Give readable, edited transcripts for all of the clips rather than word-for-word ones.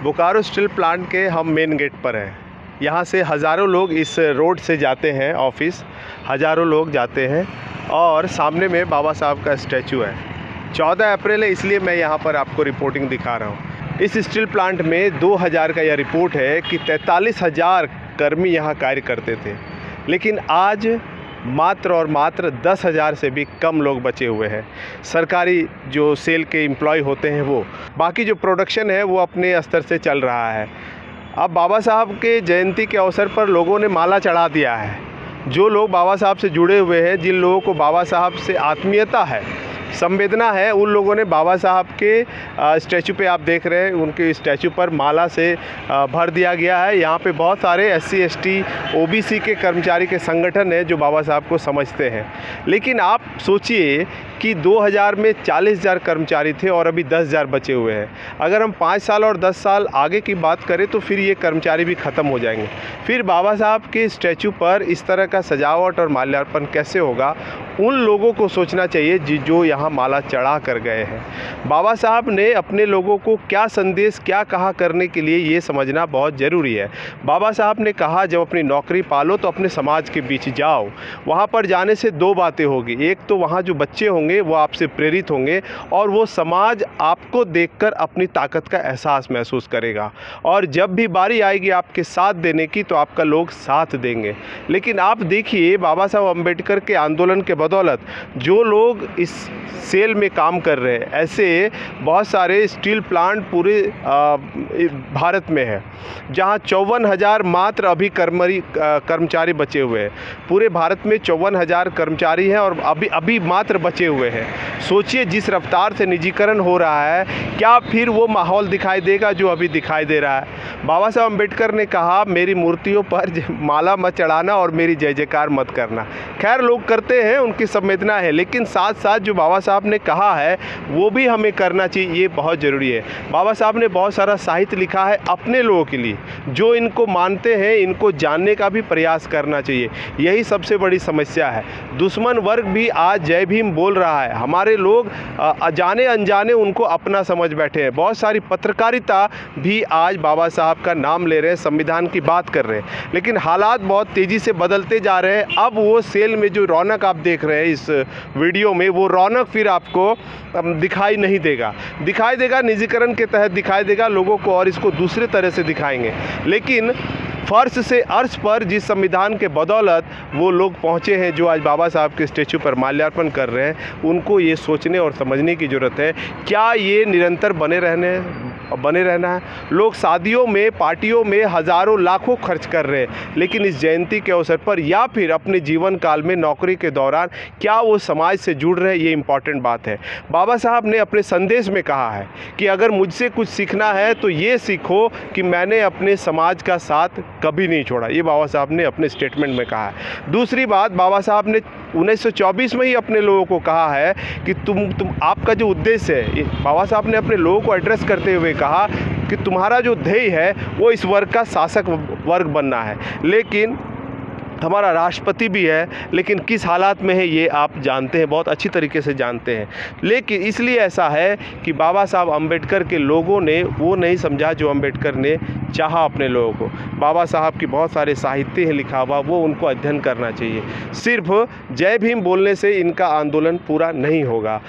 Bokaro steel plant के हम main gate पर हैं। यहाँ से हज़ारों लोग इस रोड से जाते हैं ऑफिस, हज़ारों लोग जाते हैं और सामने में बाबा साहब का स्टैचू है। 14 अप्रैल है, इसलिए मैं यहाँ पर आपको रिपोर्टिंग दिखा रहा हूँ। इस स्टील प्लांट में 2000 का यह रिपोर्ट है कि 43,000 कर्मी यहाँ कार्य करते थे, लेकिन आज मात्र और मात्र 10,000 से भी कम लोग बचे हुए हैं। सरकारी जो सेल के एम्प्लॉय होते हैं वो, बाकी जो प्रोडक्शन है वो अपने स्तर से चल रहा है। अब बाबा साहब के जयंती के अवसर पर लोगों ने माला चढ़ा दिया है। जो लोग बाबा साहब से जुड़े हुए हैं, जिन लोगों को बाबा साहब से आत्मीयता है, संवेदना है, उन लोगों ने बाबा साहब के स्टैचू पे आप देख रहे हैं, उनके स्टैचू पर माला से भर दिया गया है। यहाँ पे बहुत सारे SC ST OBC के कर्मचारी के संगठन हैं जो बाबा साहब को समझते हैं। लेकिन आप सोचिए कि 2000 में 40,000 कर्मचारी थे और अभी 10,000 बचे हुए हैं। अगर हम 5 साल और 10 साल आगे की बात करें तो फिर ये कर्मचारी भी ख़त्म हो जाएंगे। फिर बाबा साहब के स्टैचू पर इस तरह का सजावट और माल्यार्पण कैसे होगा, उन लोगों को सोचना चाहिए जो यहाँ माला चढ़ा कर गए हैं। बाबा साहब ने अपने लोगों को क्या संदेश, क्या कहा करने के लिए, ये समझना बहुत ज़रूरी है। बाबा साहब ने कहा, जब अपनी नौकरी पालो तो अपने समाज के बीच जाओ। वहाँ पर जाने से 2 बातें होगी। एक तो वहाँ जो बच्चे होंगे वो आपसे प्रेरित होंगे और वो समाज आपको देखकर अपनी ताकत का एहसास महसूस करेगा, और जब भी बारी आएगी आपके साथ देने की तो आपका लोग साथ देंगे। लेकिन आप देखिए, बाबा साहब अम्बेडकर के आंदोलन के बदौलत जो लोग इस सेल में काम कर रहे हैं, ऐसे बहुत सारे स्टील प्लांट पूरे भारत में है, जहां 54,000 मात्र अभी कर्मचारी बचे हुए हैं। पूरे भारत में 54,000 कर्मचारी हैं और अभी मात्र बचे हुए हैं। सोचिए, जिस रफ्तार से निजीकरण हो रहा है, क्या फिर वो माहौल दिखाई देगा जो अभी दिखाई दे रहा है। बाबा साहब अम्बेडकर ने कहा, मेरी मूर्तियों पर माला मत चढ़ाना और मेरी जय जयकार मत करना। खैर, लोग करते हैं, उनकी संवेदना है, लेकिन साथ साथ जो बाबा साहब ने कहा है वो भी हमें करना चाहिए, ये बहुत ज़रूरी है। बाबा साहब ने बहुत सारा साहित्य लिखा है अपने लोगों के लिए, जो इनको मानते हैं, इनको जानने का भी प्रयास करना चाहिए। यही सबसे बड़ी समस्या है। दुश्मन वर्ग भी आज जय भीम बोल रहा है, हमारे लोग अजाने अनजाने उनको अपना समझ बैठे हैं। बहुत सारी पत्रकारिता भी आज बाबा साहब का नाम ले रहे हैं, संविधान की बात कर रहे हैं, लेकिन हालात बहुत तेज़ी से बदलते जा रहे हैं। अब वो सेल में जो रौनक आप देख रहे हैं इस वीडियो में, वो रौनक फिर आपको दिखाई नहीं देगा। दिखाई देगा निजीकरण के तहत दिखाई देगा लोगों को, और इसको दूसरे तरह से दिखाएंगे। लेकिन फर्श से अर्श पर जिस संविधान के बदौलत वो लोग पहुँचे हैं जो आज बाबा साहब के स्टैचू पर माल्यार्पण कर रहे हैं, उनको ये सोचने और समझने की ज़रूरत है, क्या ये निरंतर बने रहना है। लोग शादियों में, पार्टियों में हज़ारों लाखों खर्च कर रहे हैं, लेकिन इस जयंती के अवसर पर या फिर अपने जीवन काल में नौकरी के दौरान क्या वो समाज से जुड़ रहे हैं, ये इम्पॉर्टेंट बात है। बाबा साहब ने अपने संदेश में कहा है कि अगर मुझसे कुछ सीखना है तो ये सीखो कि मैंने अपने समाज का साथ कभी नहीं छोड़ा। ये बाबा साहब ने अपने स्टेटमेंट में कहा है। दूसरी बात, बाबा साहब ने 1924 में ही अपने लोगों को कहा है कि तुम आपका जो उद्देश्य है, बाबा साहब ने अपने लोगों को एड्रेस करते हुए कहा कि तुम्हारा जो ध्येय है वो इस वर्ग का शासक वर्ग बनना है। लेकिन हमारा राष्ट्रपति भी है, लेकिन किस हालात में है ये आप जानते हैं, बहुत अच्छी तरीके से जानते हैं। लेकिन इसलिए ऐसा है कि बाबा साहब अम्बेडकर के लोगों ने वो नहीं समझा जो अम्बेडकर ने चाहा अपने लोगों को। बाबा साहब की बहुत सारे साहित्य है लिखा हुआ, वो उनको अध्ययन करना चाहिए। सिर्फ जय भीम बोलने से इनका आंदोलन पूरा नहीं होगा।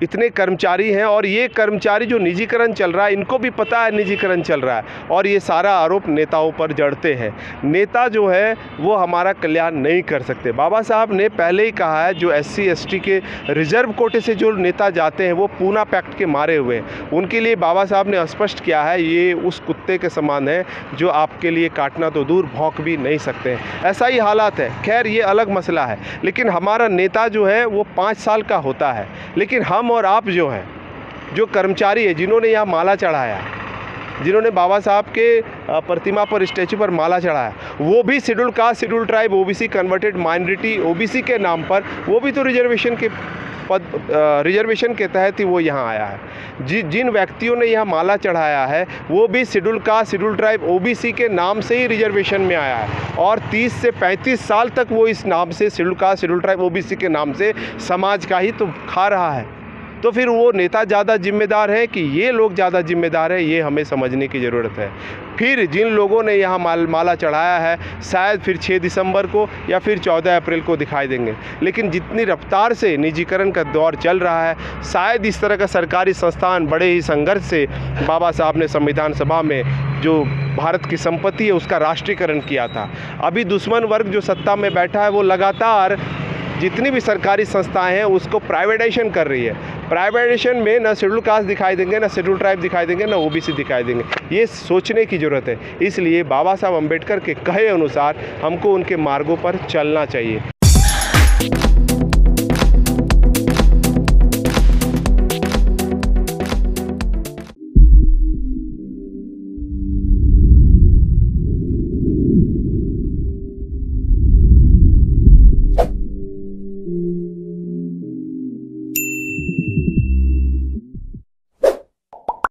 इतने कर्मचारी हैं, और ये कर्मचारी जो निजीकरण चल रहा है, इनको भी पता है निजीकरण चल रहा है, और ये सारा आरोप नेताओं पर जड़ते हैं। नेता जो है वो हमारा कल्याण नहीं कर सकते। बाबा साहब ने पहले ही कहा है, जो SC ST के रिजर्व कोटे से जो नेता जाते हैं वो पूना पैक्ट के मारे हुए हैं। उनके लिए बाबा साहब ने स्पष्ट किया है, ये उस कुत्ते के समान है जो आपके लिए काटना तो दूर भौंक भी नहीं सकते हैं। ऐसा ही हालात है। खैर, ये अलग मसला है, लेकिन हमारा नेता जो है वो 5 साल का होता है, लेकिन हम और आप जो हैं, जो कर्मचारी है, जिन्होंने यहाँ माला चढ़ाया, जिन्होंने बाबा साहब के प्रतिमा पर, स्टैचू पर माला चढ़ाया, वो भी schedule caste, schedule tribe, OBC, converted minority, OBC के नाम पर, वो भी तो रिजर्वेशन के तहत ही वो यहाँ आया है। जिन व्यक्तियों ने यहाँ माला चढ़ाया है वो भी schedule caste, schedule tribe, OBC के नाम से ही रिजर्वेशन में आया है, और 30 से 35 साल तक वो इस नाम से, schedule caste, schedule tribe, OBC के नाम से समाज का ही तो खा रहा है। तो फिर वो नेता ज़्यादा जिम्मेदार है कि ये लोग ज़्यादा जिम्मेदार है, ये हमें समझने की ज़रूरत है। फिर जिन लोगों ने यहाँ माला चढ़ाया है शायद फिर 6 दिसंबर को या फिर 14 अप्रैल को दिखाई देंगे, लेकिन जितनी रफ्तार से निजीकरण का दौर चल रहा है, शायद इस तरह का सरकारी संस्थान बड़े ही संघर्ष से बाबा साहब ने संविधान सभा में जो भारत की संपत्ति है उसका राष्ट्रीयकरण किया था। अभी दुश्मन वर्ग जो सत्ता में बैठा है वो लगातार जितनी भी सरकारी संस्थाएं हैं उसको प्राइवेटाइजेशन कर रही है। प्राइवेटाइजेशन में ना शेड्यूल कास्ट दिखाई देंगे, ना शेड्यूल ट्राइब दिखाई देंगे, ना ओबीसी दिखाई देंगे। ये सोचने की ज़रूरत है। इसलिए बाबा साहब अम्बेडकर के कहे अनुसार हमको उनके मार्गों पर चलना चाहिए।